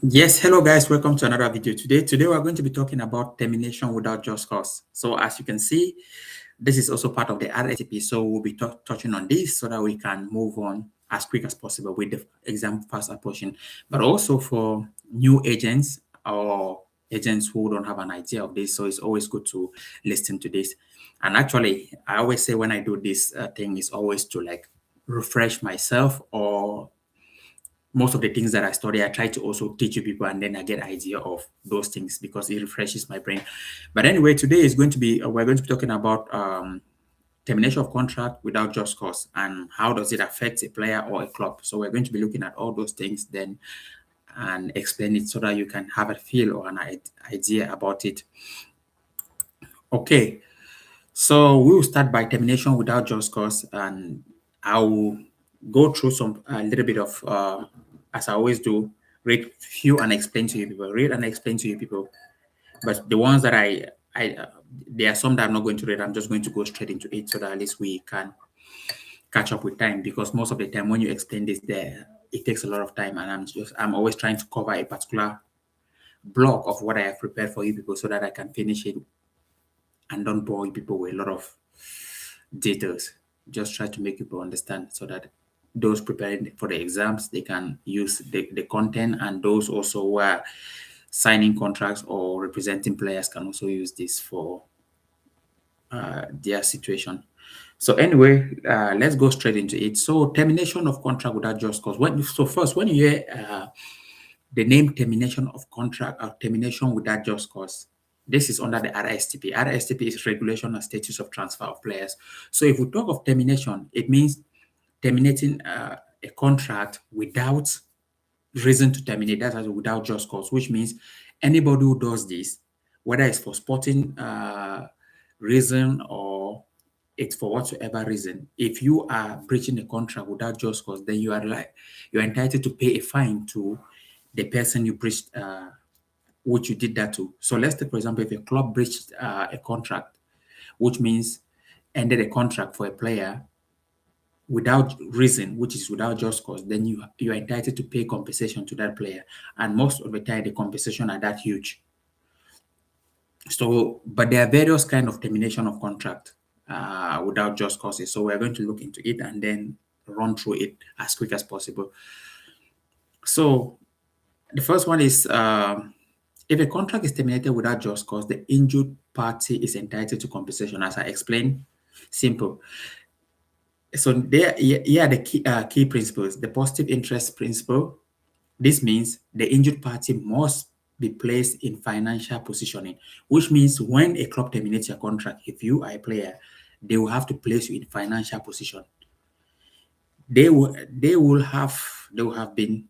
Yes, hello guys, welcome to another video. Today we're going to be talking about termination without just cause. So as you can see, this is also part of the RSTP. So we'll be touching on this so that we can move on as quick as possible with the exam fast approaching. But also for new agents or agents who don't have an idea of this, so it's always good to listen to this. And actually, I always say when I do this thing is always to like refresh myself, or most of the things that I study, I try to also teach you people, and then I get idea of those things because it refreshes my brain. But anyway, today is going to be we're going to be talking about termination of contract without just cause and how does it affect a player or a club. So we're going to be looking at all those things then and explain it so that you can have a feel or an idea about it. Okay, so we will start by termination without just cause, and I will go through a little bit of as I always do, read few and explain to you people, read and explain to you people. But the ones that there are some that I'm not going to read. I'm just going to go straight into it so that at least we can catch up with time, because most of the time when you explain this, it takes a lot of time, and I'm always trying to cover a particular block of what I have prepared for you people so that I can finish it and don't bore you people with a lot of details. Just try to make people understand so that those preparing for the exams, they can use the content, and those also who are signing contracts or representing players can also use this for their situation. So anyway, let's go straight into it. So termination of contract without just cause. First, when you hear the name termination of contract or termination without just cause, this is under the RSTP. RSTP is Regulation and Status of Transfer of Players. So if we talk of termination, it means terminating a contract without reason to terminate. That's without just cause, which means anybody who does this, whether it's for sporting reason or it's for whatsoever reason, if you are breaching the contract without just cause, then you're entitled to pay a fine to the person you breached, which you did that to. So let's take, for example, if a club breached a contract, which means ended a contract for a player without reason, which is without just cause, then you're entitled to pay compensation to that player. And most of the time, the compensation are that huge. So, but there are various kind of termination of contract without just causes. So we're going to look into it and then run through it as quick as possible. So the first one is if a contract is terminated without just cause, the injured party is entitled to compensation. As I explained, simple. So here are the key principles. The positive interest principle. This means the injured party must be placed in financial positioning, which means when a club terminates your contract, if you are a player, they will have to place you in financial position. They will have been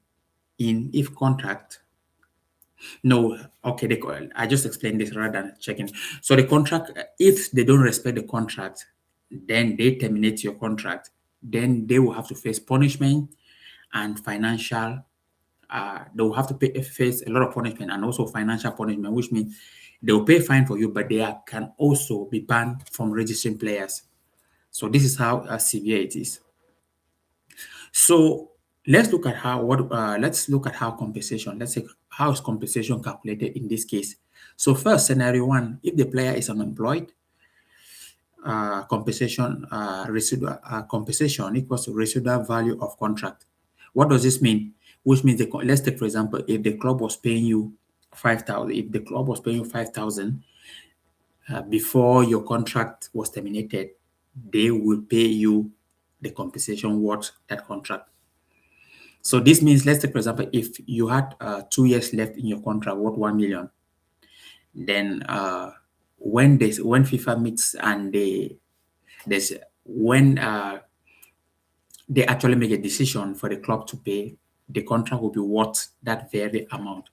in if contract. No, okay, I just explained this rather than checking. So the contract, if they don't respect the contract, then they terminate your contract, then they will have to face punishment and financial. They will have to face a lot of punishment and also financial punishment, which means they will pay fine for you, but they can also be banned from registering players. So this is how severe it is. So let's look at how compensation. Let's say how is compensation calculated in this case. So first, scenario one: if the player is unemployed, compensation equals to residual value of contract. What does this mean? Which means let's take for example, if the club was paying you 5,000, if the club was paying you 5,000 before your contract was terminated, they will pay you the compensation worth that contract. So this means, let's take for example, if you had 2 years left in your contract worth 1 million, then when FIFA meets and when they actually make a decision for the club to pay, the contract will be worth that very amount.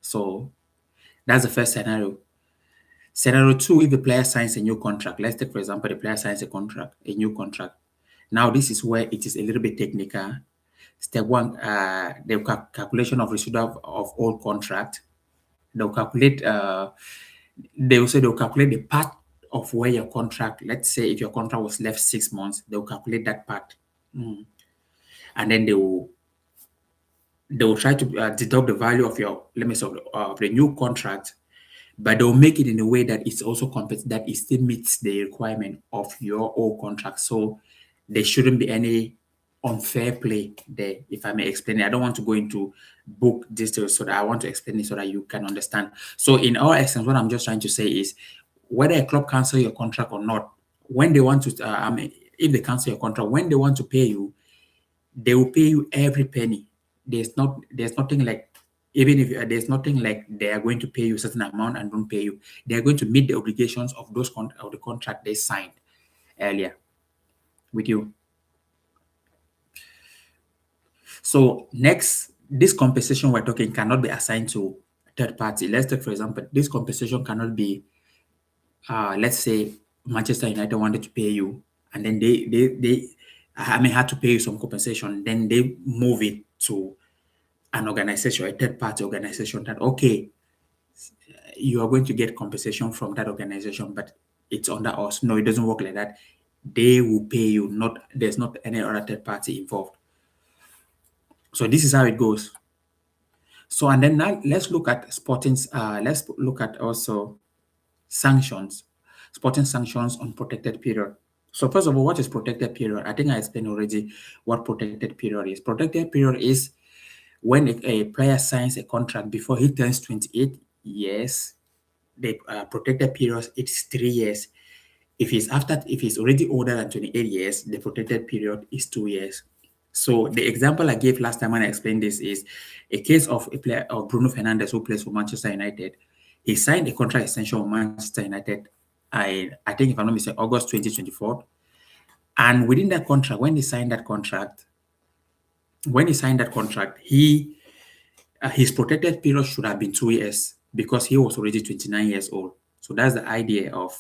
So that's the first scenario. Scenario two, if the player signs a new contract, let's take for example, the player signs a new contract. Now this is where it is a little bit technical. Step one, the calculation of residual of old contract. They'll calculate. They'll calculate the part of where your contract. Let's say if your contract was left 6 months, they'll calculate that part. and then they will try to deduct the value of your limits of the new contract, but they'll make it in a way that it's also that it still meets the requirement of your old contract. So there shouldn't be any unfair play there, if I may explain it. I don't want to go into book details, so that I want to explain it so that you can understand. So in our essence, what I'm just trying to say is whether a club cancel your contract or not, when they want to, if they cancel your contract, when they want to pay you, they will pay you every penny. There's nothing like, even if there's nothing like they are going to pay you a certain amount and don't pay you. They are going to meet the obligations of of the contract they signed earlier with you. So next, this compensation we're talking cannot be assigned to third party. Let's take, for example, this compensation cannot be, let's say Manchester United wanted to pay you, and then they had to pay you some compensation. Then they move it to an organization, a third party organization, that okay, you are going to get compensation from that organization, but it's under us. No, it doesn't work like that. They will pay you, not there's not any other third party involved. So this is how it goes. So and then now let's look at sporting. Let's look at also sanctions, sporting sanctions on protected period. So first of all, what is protected period? I think I explained already what protected period is. Protected period is when a player signs a contract before he turns 28 years. The protected period is 3 years. If he's already older than 28 years, the protected period is 2 years. So the example I gave last time when I explained this is a case of a player of Bruno Fernandes who plays for Manchester United. He signed a contract extension with Manchester United. I think if I'm not mistaken, August 2024. And within that contract, when he signed that contract, his protected period should have been 2 years because he was already 29 years old. So that's the idea of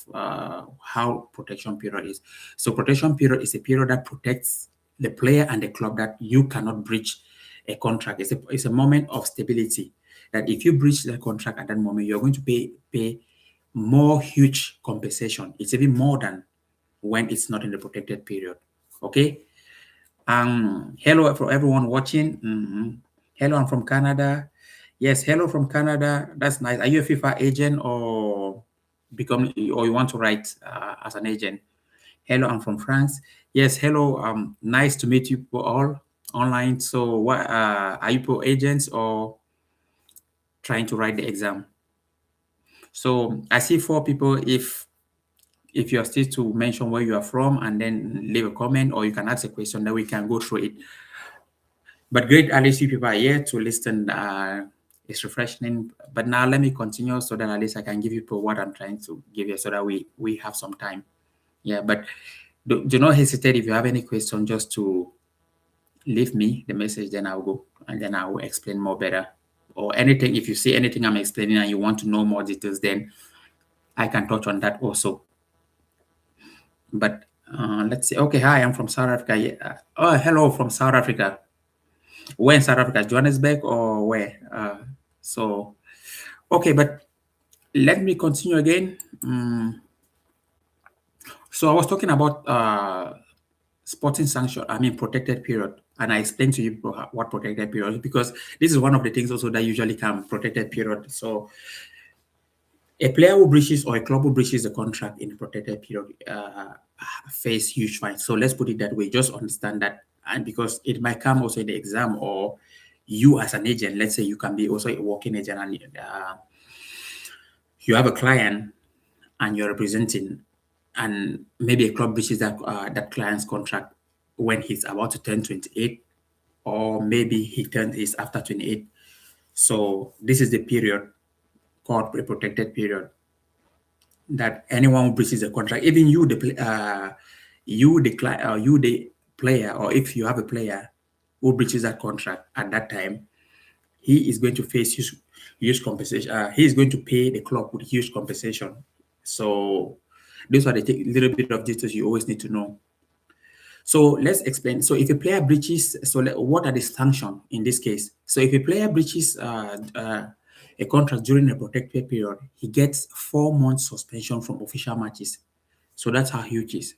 how protection period is. So protection period is a period that protects the player and the club, that you cannot breach a contract. It's a moment of stability, that if you breach the contract at that moment, you're going to pay more huge compensation. It's even more than when it's not in the protected period. Okay. Hello for everyone watching. Hello, I'm from Canada. Yes, hello from Canada. That's nice. Are you a FIFA agent or or you want to write as an agent? Hello, I'm from France. Yes, hello. Nice to meet you all online. So, what are you pro agents or trying to write the exam? So, I see 4 people. If you are still to mention where you are from and then leave a comment, or you can ask a question that we can go through it. But great, at least you people are here to listen. It's refreshing. But now let me continue so that at least I can give you what I'm trying to give you so that we have some time. Yeah, but do not hesitate if you have any question, just to leave me the message, then I'll go and then I will explain more better. Or anything, if you see anything I'm explaining and you want to know more details, then I can touch on that also. But let's see. Okay, hi, I'm from South Africa. Yeah. Oh, hello from South Africa. Where in South Africa? Johannesburg or where? So, okay, but let me continue again. So I was talking about sporting sanction, protected period. And I explained to you what protected period is, because this is one of the things also that usually come protected period. So a player who breaches or a club who breaches the contract in the protected period face huge fines. So let's put it that way. Just understand that, and because it might come also in the exam, or you as an agent, let's say you can be also a working agent, and you have a client and you're representing, and maybe a club breaches that client's contract when he's about to turn 28, or maybe he's after 28. So this is the period called a protected period, that anyone who breaches the contract, even you, the player, or if you have a player who breaches that contract at that time, he is going to face huge compensation. He is going to pay the club with huge compensation. So those are the little bit of details you always need to know. So let's explain. So if a player breaches, what are the sanctions in this case? So if a player breaches a contract during a protected period, he gets 4 months suspension from official matches. So that's how huge it is.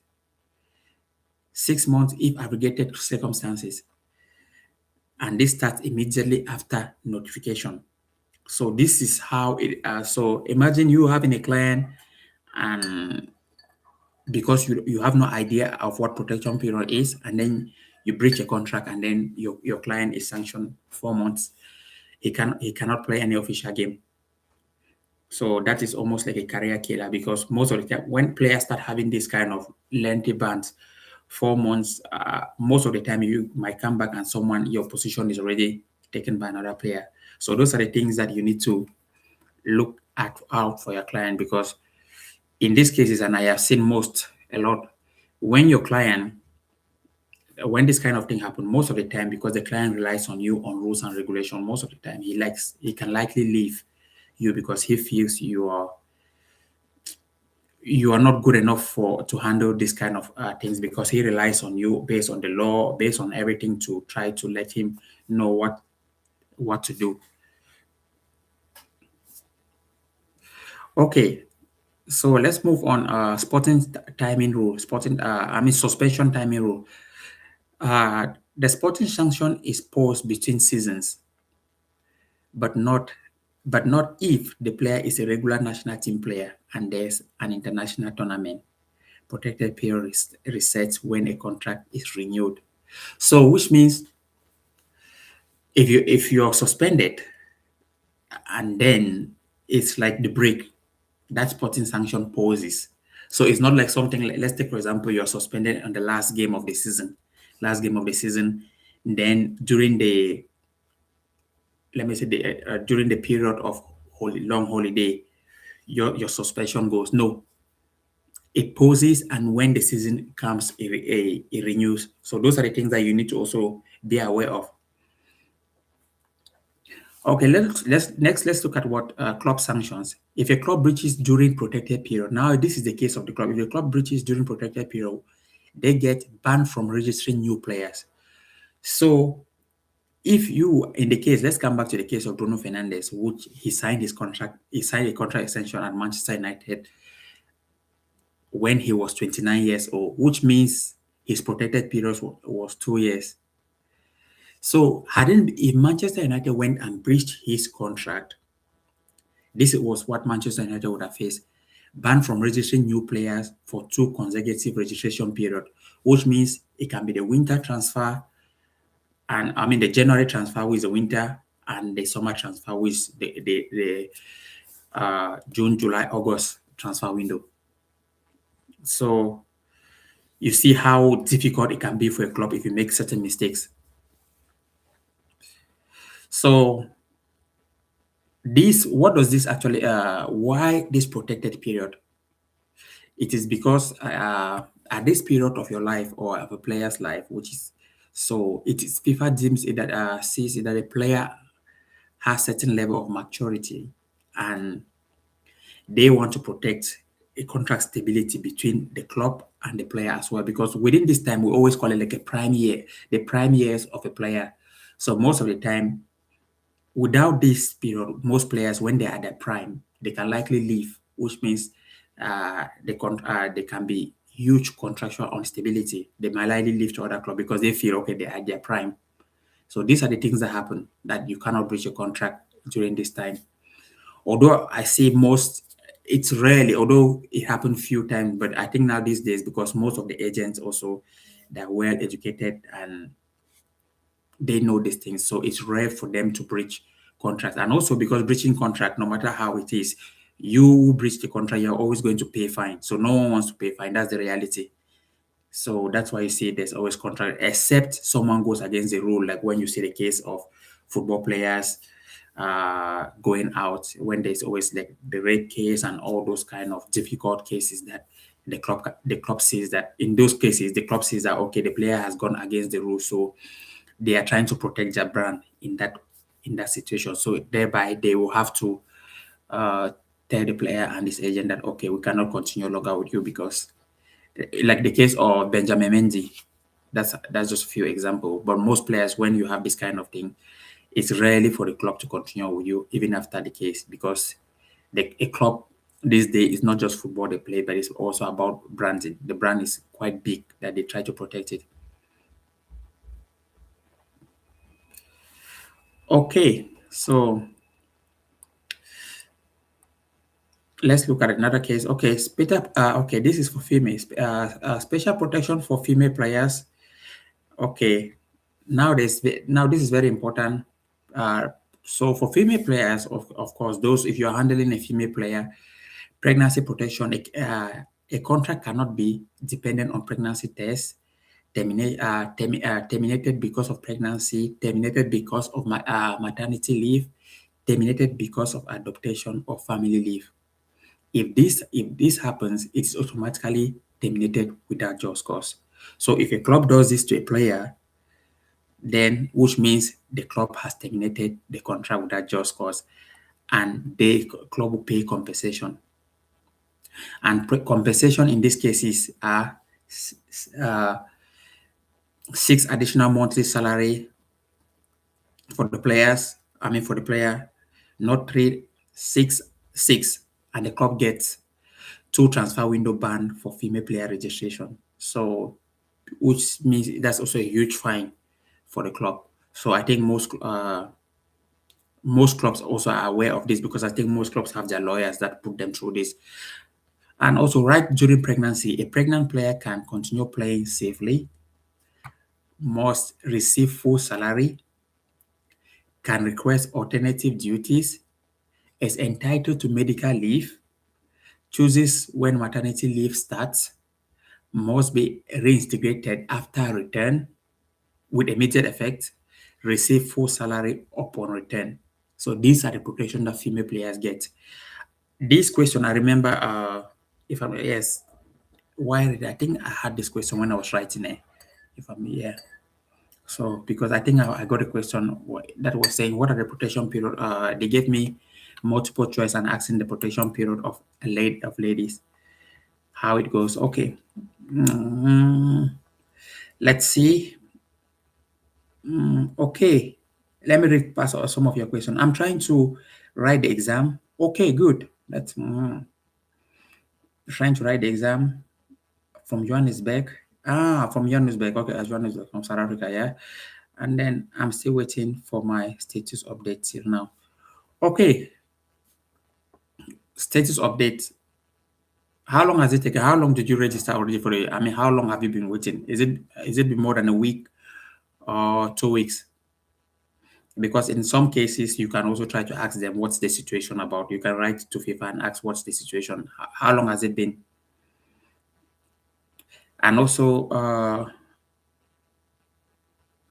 6 months if aggregated circumstances. and this starts immediately after notification. So this is how it. So imagine you having a client, and because you have no idea of what protection period is, and then you breach a contract, and then your client is sanctioned 4 months. He cannot play any official game. So that is almost like a career killer, because most of the time when players start having this kind of lengthy bans, 4 months, most of the time you might come back and someone your position is already taken by another player. So those are the things that you need to look at out for your client, because in these cases, and I have seen most a lot, when your client when this kind of thing happen, most of the time, because the client relies on you on rules and regulation, most of the time he can likely leave you because he feels you are not good enough for to handle this kind of things, because he relies on you based on the law, based on everything, to try to let him know what to do. Okay, so let's move on. Timing rule, suspension timing rule. The sporting sanction is posed between seasons, but not if the player is a regular national team player and there's an international tournament. Protected period resets when a contract is renewed. So, which means if you're suspended and then it's like the break, that sporting sanction poses. So it's not like something like, let's take for example, you're suspended on the last game of the season, then during the let me say during the period of long holiday, your suspension goes. No, it pauses, and when the season comes, it renews. So those are the things that you need to also be aware of. Okay, let's look at what club sanctions. If a club breaches during protected period, now this is the case of the club. If a club breaches during protected period, they get banned from registering new players. So if you, in the case, let's come back to the case of Bruno Fernandes, which he signed a contract extension at Manchester United when he was 29 years old, which means his protected period was 2 years. So hadn't if Manchester United went and breached his contract, this was what Manchester United would have faced: banned from registering new players for 2 consecutive registration period, which means it can be the winter transfer, and I mean the January transfer with the winter, and the summer transfer with the June, July, August transfer window. So you see how difficult it can be for a club if you make certain mistakes. So what does this actually? Why this protected period? It is because at this period of your life or of a player's life, which is so it is FIFA deems it that sees it that a player has certain level of maturity, and they want to protect a contract stability between the club and the player as well. Because within this time, we always call it like a prime year, the prime years of a player. So most of the time, without this period, most players, when they are at their prime, they can likely leave, which means they can be huge contractual instability. They might likely leave to other club because they feel okay, they're at their prime. So these are the things that happen, that you cannot breach a contract during this time. Although I see it's rarely, although it happened few times, but I think now these days, because most of the agents also, they're well educated and they know these things. So it's rare for them to breach contract. And also because breaching contract, no matter how it is, you breach the contract, you're always going to pay fine. So no one wants to pay fine. That's the reality. So that's why you see there's always contract, except someone goes against the rule, like when you see the case of football players going out, when there's always like the rape case and all those kind of difficult cases that the club says that in those cases the club says that okay, the player has gone against the rule, so they are trying to protect their brand in that situation. So thereby they will have to uh, tell the player and his agent that okay, we cannot continue longer with you, because like the case of Benjamin Mendy, that's just a few examples. But most players, when you have this kind of thing, it's rarely for the club to continue with you even after the case, because a club these days is not just football they play, but it's also about branding. The brand is quite big that they try to protect it. Okay, so let's look at another case. Okay, okay, this is for females. Special protection for female players. Okay, now this is very important. Uh, so for female players, of course, those if you are handling a female player, pregnancy protection, a contract cannot be dependent on pregnancy tests, terminated because of pregnancy, terminated because of maternity leave, terminated because of adoption or family leave. If this happens, it's automatically terminated without just cause. So if a club does this to a player, then which means the club has terminated the contract without just cause, and the club will pay compensation. And compensation in this case is uh, 6 additional monthly salary for the players. I mean, for the player, not three, six, six, and the club gets 2 transfer window ban for female player registration. So, which means that's also a huge fine for the club. So I think most clubs also are aware of this, because I think most clubs have their lawyers that put them through this. And also, right during pregnancy, a pregnant player can continue playing safely, must receive full salary, can request alternative duties, is entitled to medical leave, chooses when maternity leave starts, must be reintegrated after return with immediate effect, receive full salary upon return. So these are the protection that female players get. This question, I remember, if I'm yes, why I think I had this question when I was writing it. If I'm yeah. So because I think I got a question that was saying what are the protection period? They gave me multiple choice and asking the protection period of ladies, how it goes. Okay, let's see. Okay, let me read past some of your question. I'm trying to write the exam. Okay, good. That's trying to write the exam from Johannesburg. From Johannesburg. Okay, as Johannesburg from South Africa. Yeah, and then I'm still waiting for my status update till now. Okay, status update. How long has it taken? How long did you register already for it? I mean, how long have you been waiting? Is it been more than a week or 2 weeks? Because in some cases, you can also try to ask them what's the situation about. You can write to FIFA and ask what's the situation. How long has it been? And also,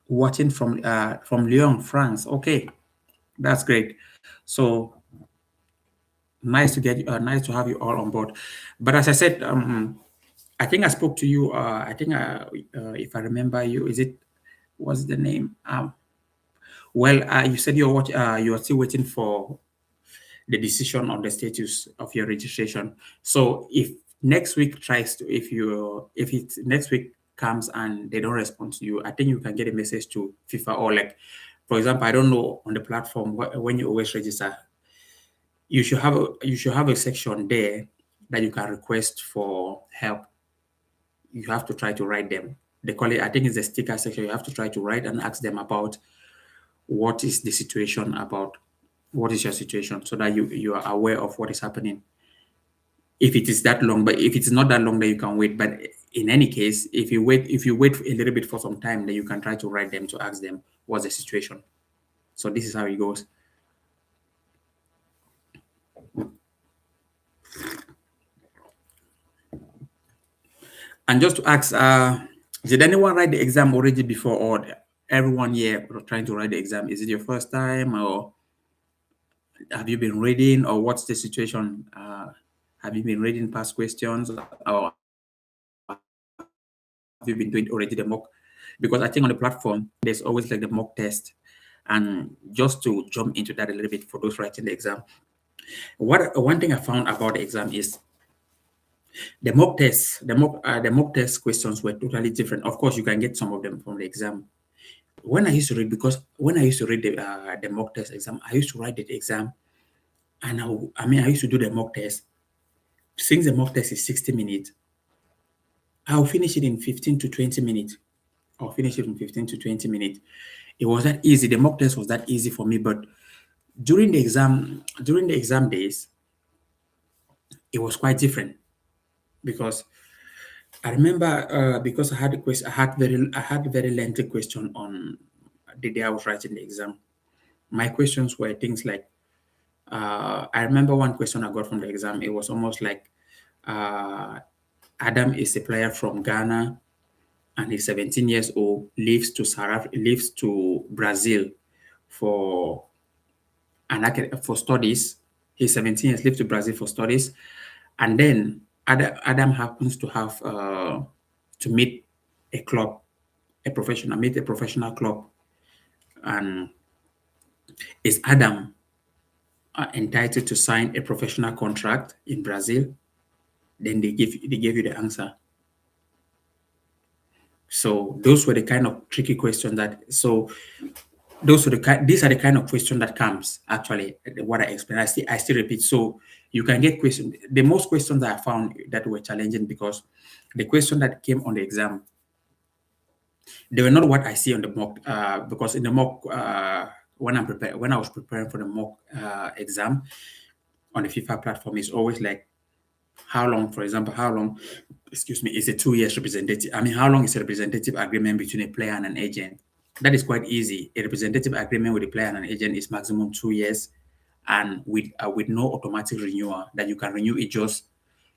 watching from Lyon, France. Okay, that's great. So nice to have you all on board. But as I said, I think I spoke to you. I think if I remember you, what's the name? Well, you said you are still waiting for the decision on the status of your registration. So if next week tries to, if it next week comes and they don't respond to you, I think you can get a message to FIFA, or like, for example, I don't know, on the platform when you always register, you should have a section there that you can request for help. You have to try to write them. They call it, I think it's the sticker section. You have to try to write and ask them about what is the situation about, what is your situation, so that you are aware of what is happening. If it is that long, but if it's not that long, then you can wait. But in any case, if you wait a little bit for some time, then you can try to write them to ask them what's the situation. So this is how it goes. And just to ask, did anyone write the exam already before, or everyone here trying to write the exam? Is it your first time, or have you been reading, or what's the situation? Have you been reading past questions, or have you been doing already the mock? Because I think on the platform, there's always like the mock test. And just to jump into that a little bit for those writing the exam, one thing I found about the exam is the mock test questions were totally different. Of course, you can get some of them from the exam. When I used to read, because when I used to read the mock test exam, I used to write the exam, and I used to do the mock test. Since the mock test is 60 minutes, I'll finish it in 15 to 20 minutes. I'll finish it in 15 to 20 minutes. It was that easy. The mock test was that easy for me, but during the exam days, it was quite different because I remember because I had a question, I had a very lengthy question on the day I was writing the exam. My questions were things like I remember one question I got from the exam. It was almost like uh, Adam is a player from Ghana and he's 17 years old, lives to Brazil for for studies. He's 17 years, lives to Brazil for studies, and then Adam happens to have to meet a club, meet a professional club, and is Adam entitled to sign a professional contract in Brazil? Then they gave you the answer. So those were the kind of tricky questions these are the kind of question that comes actually what I explained. I still repeat. So you can get questions. The most questions that I found that were challenging because the question that came on the exam, they were not what I see on the mock. Because in the mock, when I was preparing for the mock exam on the FIFA platform, it's always like how long, for example, excuse me, is a 2 years representative? I mean, how long is a representative agreement between a player and an agent? That is quite easy. A representative agreement with a player and an agent is maximum 2 years, and with no automatic renewal that you can renew it. Just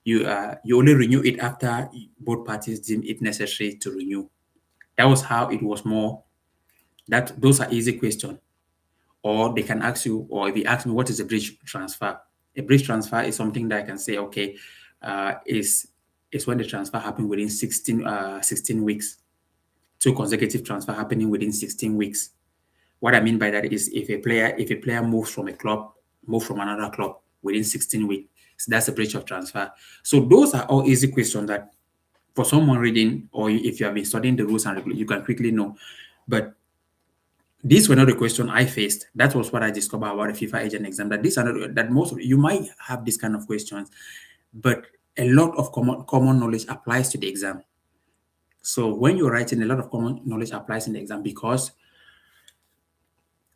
you only renew it after both parties deem it necessary to renew. That was how it was more. That those are easy questions. Or they can ask you, or if you ask me, what is a bridge transfer? A bridge transfer is something that I can say, okay, is when the transfer happened within 16 weeks, two consecutive transfer happening within 16 weeks. What I mean by that is if a player moves from a club, moves from another club within 16 weeks, so that's a breach of transfer. So those are all easy questions that for someone reading, or if you have been studying the rules and regulations, you can quickly know. But these were not the question I faced. That was what I discovered about the FIFA agent exam. That these are not, that most of you might have this kind of questions, but a lot of common knowledge applies to the exam. So when you're writing, a lot of common knowledge applies in the exam because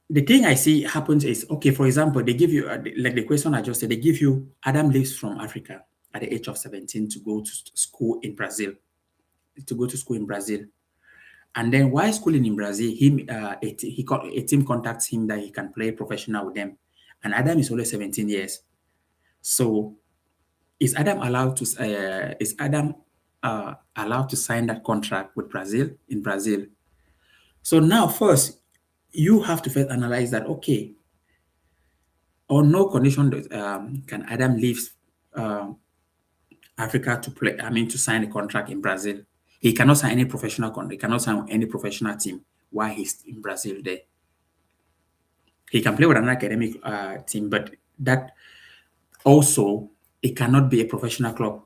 the thing I see happens is, okay, for example, they give you, like the question I just said, they give you Adam lives from Africa at the age of 17 to go to school in Brazil, And then while schooling in Brazil, a team contacts him that he can play professional with them. And Adam is only 17 years. So is Adam allowed to sign that contract with Brazil in Brazil? So now first, you have to first analyze that, okay, on no condition can Adam leave Africa to play, to sign a contract in Brazil. He cannot sign any professional contract. He cannot sign any professional team while he's in Brazil there. He can play with an academic team, but that also, it cannot be a professional club.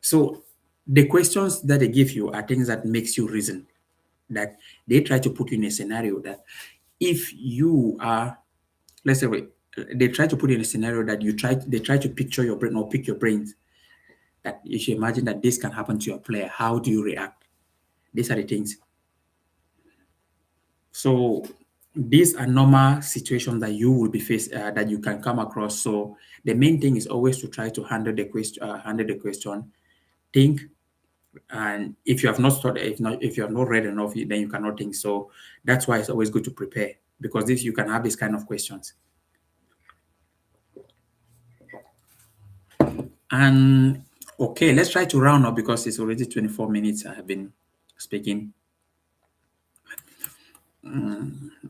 So the questions that they give you are things that makes you reason, that they try to put you in a scenario that if you are, let's say, they try to put you in a scenario that they try to picture your brain or pick your brains, that you should imagine that this can happen to your player. How do you react? These are the things. So these are normal situations that you will be faced, that you can come across. So the main thing is always to try to handle the question, think, and if you have not studied, if you have not read enough, then you cannot think. So that's why it's always good to prepare, because this you can have this kind of questions. And okay, let's try to round up because it's already 24 minutes I have been speaking.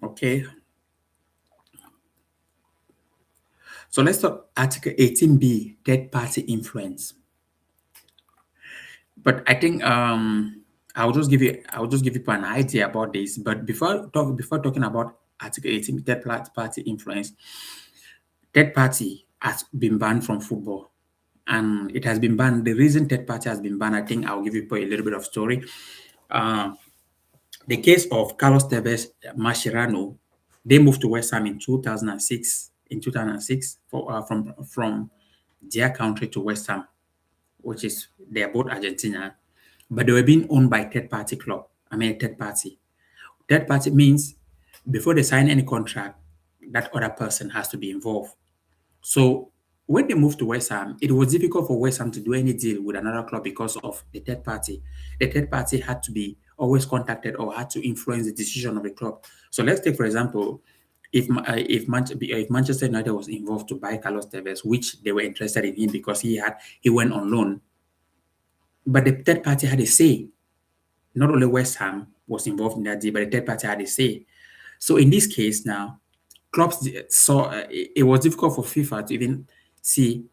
Okay. So let's talk Article 18B, third-party influence. But I think I'll just give you an idea about this. But before talking about Article 18, third-party influence, third party has been banned from football, and it has been banned. The reason third party has been banned, I think I'll give you a little bit of story. The case of Carlos Tevez, Mascherano, they moved to West Ham in 2006. From their country to West Ham, which is they are both Argentina, but they were being owned by third party. Third party means before they sign any contract, that other person has to be involved. So when they moved to West Ham, it was difficult for West Ham to do any deal with another club because of the third party. The third party had to be always contacted or had to influence the decision of the club. So let's take, for example, if Manchester United was involved to buy Carlos Tevez, which they were interested in him because he went on loan, but the third party had a say. Not only West Ham was involved in that deal, but the third party had a say. So in this case now, clubs saw it was difficult for FIFA to even see,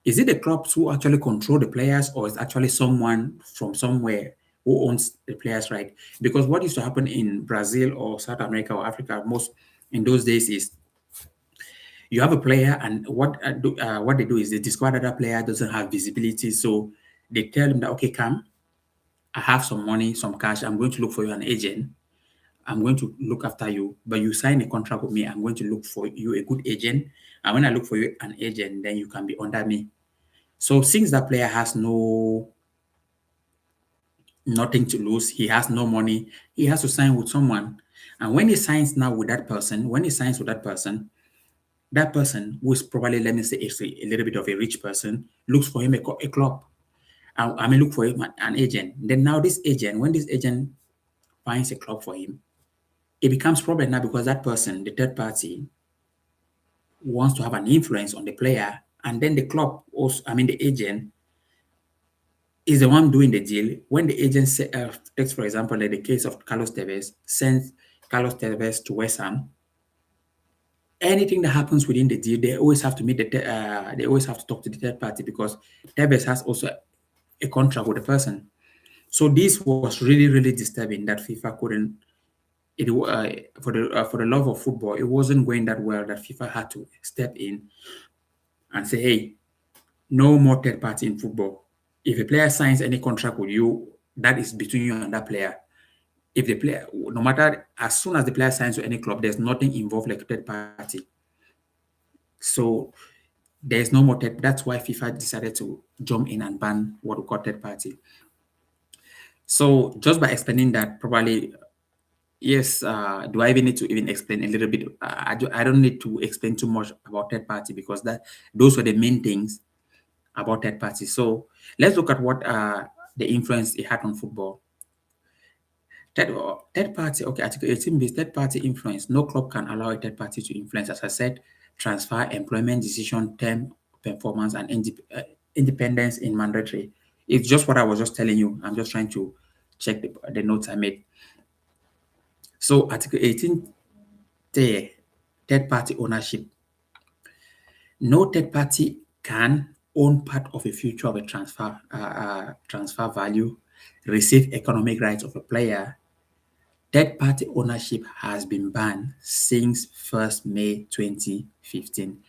is it the clubs who actually control the players or is actually someone from somewhere who owns the players, right? Because what used to happen in Brazil or South America or Africa most in those days is you have a player and what they do is they discover that that player doesn't have visibility, so they tell him that, okay, come, I have some money, some cash, I'm going to look for you an agent. I'm going to look after you, but you sign a contract with me. I'm going to look for you a good agent. And when I look for you an agent, then you can be under me. So since that player has nothing to lose, he has no money, he has to sign with someone. And when he signs now with that person, when he signs with that person who is probably, let me say, a little bit of a rich person, looks for him a club. I mean, look for him an agent. Then now this agent, when this agent finds a club for him, it becomes problem now because that person, the third party, wants to have an influence on the player, and then the club also, I mean, the agent is the one doing the deal. When the agent takes, for example, like the case of Carlos Tevez, sends Carlos Tevez to West Ham, anything that happens within the deal, they always have to they always have to talk to the third party because Tevez has also a contract with the person. So this was really, really disturbing that FIFA couldn't. For the love of football, it wasn't going that well. That FIFA had to step in and say, "Hey, no more third party in football. If a player signs any contract with you, that is between you and that player. If the player, no matter, as soon as the player signs with any club, there's nothing involved like third party. So there's no more third. That's why FIFA decided to jump in and ban what we call third party. So just by explaining that, probably yes. Do I even need to even explain a little bit? I don't need to explain too much about third party because those were the main things about third party. So let's look at what the influence it had on football. Third party, okay, Article 18 is third party influence. No club can allow a third party to influence, as I said, transfer, employment decision, term, performance, and independence in mandatory. It's just what I was just telling you. I'm just trying to check the notes I made. So Article 18 there, third party ownership. No third party can own part of a future of a transfer value, receive economic rights of a player. Third party ownership has been banned since 1st May 2015.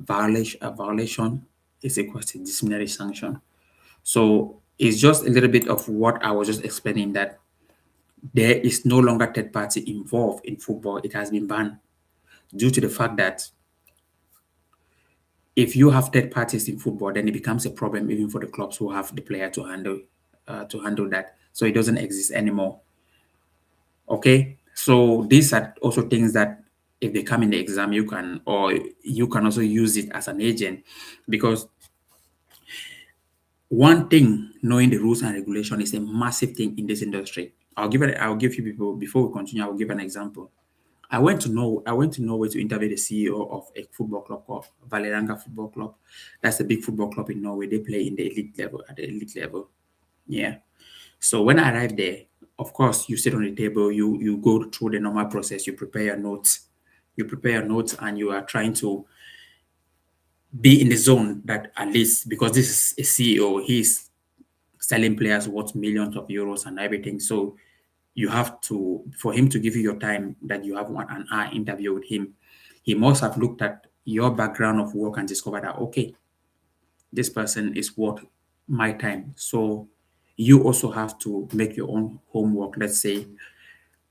A violation is equal to disciplinary sanction. So it's just a little bit of what I was just explaining, that there is no longer third party involved in football. It has been banned due to the fact that if you have third parties in football, then it becomes a problem even for the clubs who have the player to handle that. So it doesn't exist anymore. Okay, so these are also things that if they come in the exam, you can also use it as an agent, because one thing, knowing the rules and regulation is a massive thing in this industry. I'll give you people, before we continue, I'll give an example. I went to Norway to interview the CEO of a football club called Valeranga Football Club. That's a big football club in Norway. They play in the elite level, at the elite level. Yeah. So when I arrived there, of course, you sit on the table, you go through the normal process, you prepare your notes, and you are trying to be in the zone, that at least because this is a CEO, he's selling players worth millions of euros and everything. So you have to, for him to give you your time, that you have an hour interview with him, he must have looked at your background of work and discovered that, okay, this person is worth my time. So you also have to make your own homework. Let's say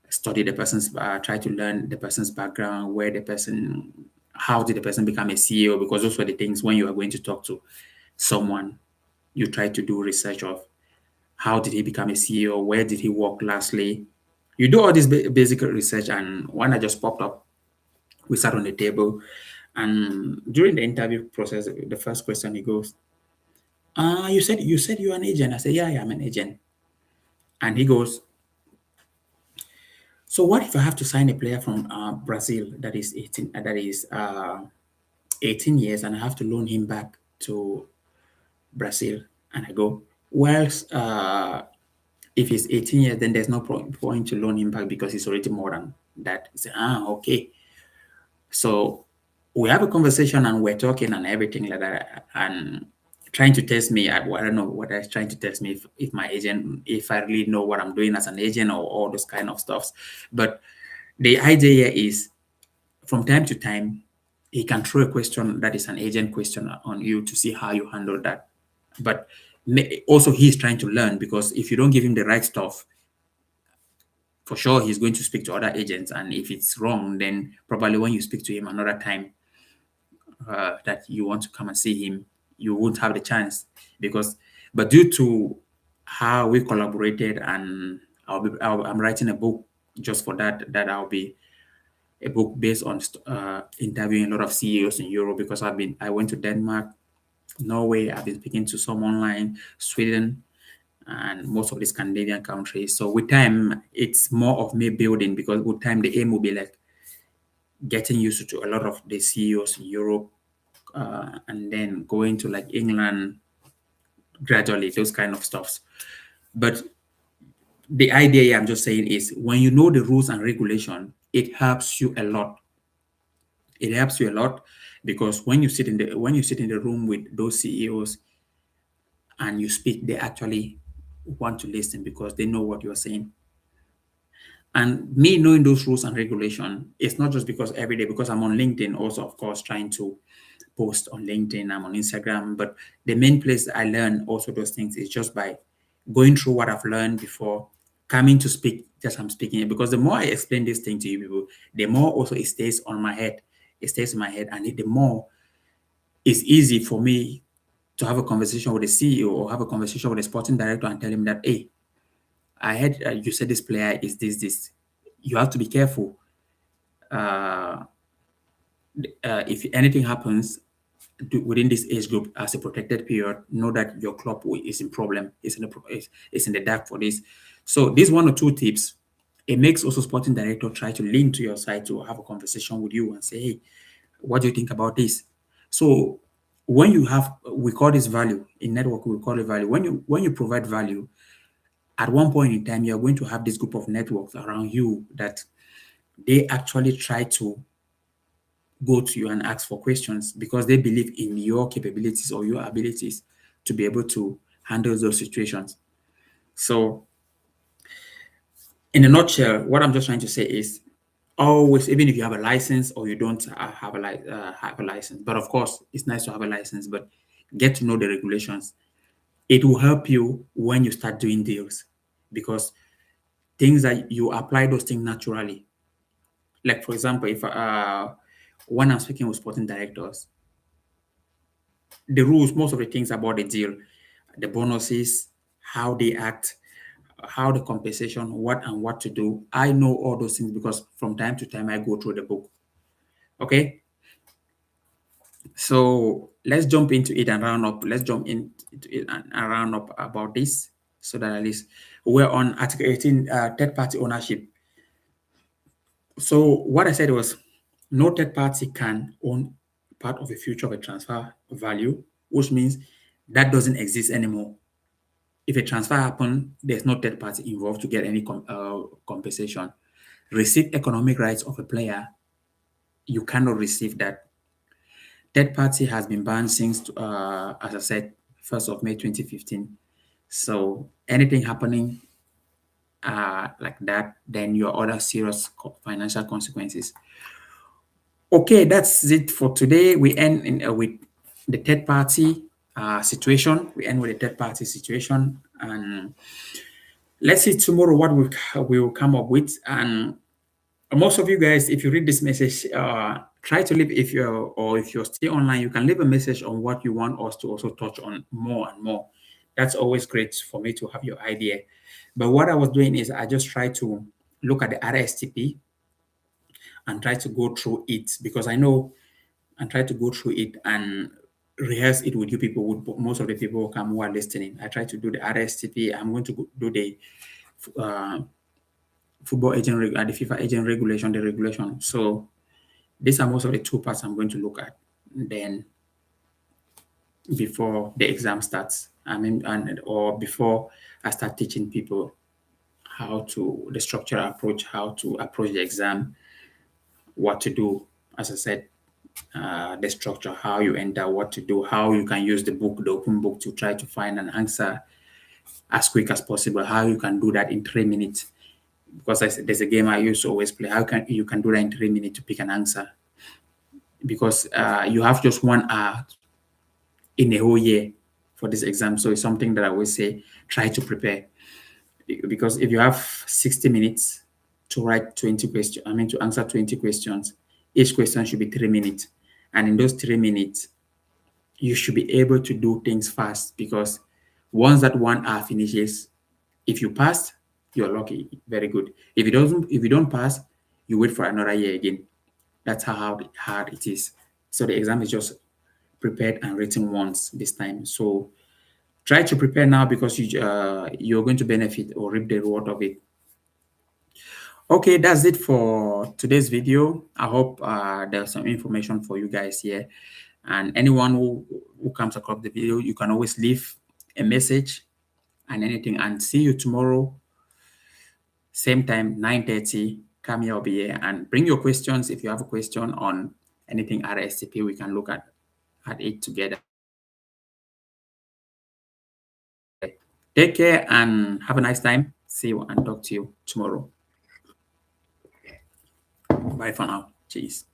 study the person's, try to learn the person's background, how did the person become a CEO? Because those were the things when you are going to talk to someone, you try to do research of how did he become a CEO, where did he work lastly, You do all this basic research, and one that just popped up, we sat on the table, and during the interview process, the first question he goes, you said you're an agent. I said, yeah, I'm an agent. And he goes, so what if I have to sign a player from Brazil that is 18 years, and I have to loan him back to Brazil? And I go, well, if he's 18 years, then there's no point to loan him back because he's already more than that. He said, okay. So we have a conversation and we're talking and everything like that, and trying to test me. I don't know what he's trying to test me, if my agent, if I really know what I'm doing as an agent, or all those kind of stuffs. But the idea here is, from time to time, he can throw a question that is an agent question on you to see how you handle that. But also he's trying to learn, because if you don't give him the right stuff, for sure he's going to speak to other agents, and if it's wrong, then probably when you speak to him another time, that you want to come and see him, you won't have the chance. Because but due to how we collaborated, and I'm writing a book just for that I'll be a book based on interviewing a lot of CEOs in Europe, because I went to Denmark, Norway, I've been speaking to some online, Sweden, and most of the Scandinavian countries. So with time, it's more of me building, because with time the aim will be like getting used to a lot of the CEOs in Europe, and then going to like England gradually, those kind of stuffs. But the idea I'm just saying is, when you know the rules and regulation, it helps you a lot. It helps you a lot, because when you sit in the room with those CEOs and you speak, they actually want to listen because they know what you're saying. And me knowing those rules and regulation, it's not just because every day, because I'm on LinkedIn also, of course, trying to post on LinkedIn, I'm on Instagram. But the main place I learn also those things is just by going through what I've learned before, coming to speak, just I'm speaking it. Because the more I explain this thing to you people, the more also it stays on my head. It stays in my head, and the more it's easy for me to have a conversation with the CEO, or have a conversation with the sporting director, and tell him that, hey, I heard you said this player is this. You have to be careful. Uh, if anything happens within this age group as a protected period, know that your club is in problem, is in the dark for this. So these one or two tips, it makes also sporting director try to lean to your side to have a conversation with you and say, hey, what do you think about this? So when you have, we call this value in network, we call it value. When you provide value, at one point in time, you're going to have this group of networks around you that they actually try to go to you and ask for questions, because they believe in your capabilities or your abilities to be able to handle those situations. So, in a nutshell, what I'm just trying to say is, always, even if you have a license or you don't have a license, but of course, it's nice to have a license, but get to know the regulations. It will help you when you start doing deals, because things that you apply those things naturally. Like, for example, if when I'm speaking with sporting directors, the rules, most of the things about the deal, the bonuses, how they act, how the compensation, what and what to do. I know all those things because from time to time I go through the book. Okay. So let's jump into it and round up. Let's jump into it and round up about this, so that at least we're on Article 18, third party ownership. So what I said was, no third party can own part of the future of a transfer value, which means that doesn't exist anymore. If a transfer happens, there's no third party involved to get any compensation. Receive economic rights of a player, you cannot receive that. Third party has been banned since, as I said, 1st of May 2015. So anything happening like that, then your other serious financial consequences. Okay, that's it for today. We end with the third party situation. We end with the third party situation, and let's see tomorrow what we will come up with. And most of you guys, if you read this message, try to leave, if you're still online, you can leave a message on what you want us to also touch on more and more. That's always great for me to have your idea. But what I was doing is I just try to look at the RSTP and try to go through it, because I know, and try to go through it and rehearse it with you people, with most of the people who come who are listening. I try to do the RSTP. I'm going to do the uh, football agent the FIFA agent regulation, the regulation. So these are most of the two parts I'm going to look at. Then before the exam starts, I mean, or before I start teaching people how to the structural approach, how to approach the exam, what to do. As I said, the structure, how you enter, what to do, how you can use the book, the open book, to try to find an answer as quick as possible. How you can do that in 3 minutes, because there's a game I used to always play. How can you can do that in 3 minutes to pick an answer? Because you have just 1 hour in a whole year for this exam. So it's something that I always say, try to prepare. Because if you have 60 minutes to write 20 questions, I mean, to answer 20 questions, each question should be 3 minutes. And in those 3 minutes, you should be able to do things fast, because once that 1 hour finishes, if you pass, you're lucky, very good. If you don't pass, you wait for another year again. That's how hard it is. So the exam is just prepared and written once this time. So try to prepare now, because you're going to benefit or reap the reward of it. Okay, that's it for today's video. I hope there's some information for you guys here. And anyone who comes across the video, you can always leave a message and anything. And see you tomorrow, same time, 9:30. Come here, I'll be here, and bring your questions. If you have a question on anything RSTP, we can look at it together. Take care and have a nice time. See you and talk to you tomorrow. Bye for now. Cheers.